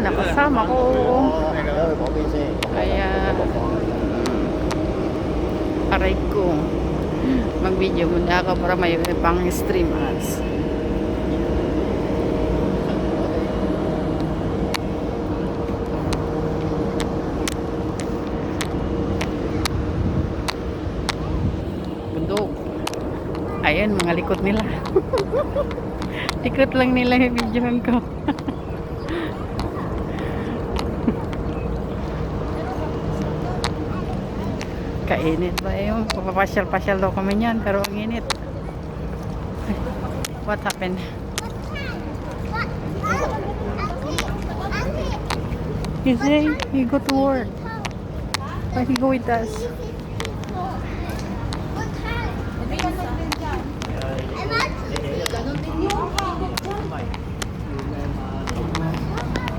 nakasama ko. Kaya, aray ko. Mag-video muna ako para may pang-stream ads. Bundok. Ayan, mga likod nila. Likod lang nila yung videohan ko. Kainit ba yung papapasyal-pasyal daw kami niyan, pero ang init. What happened? He say he go to work. But he go with us.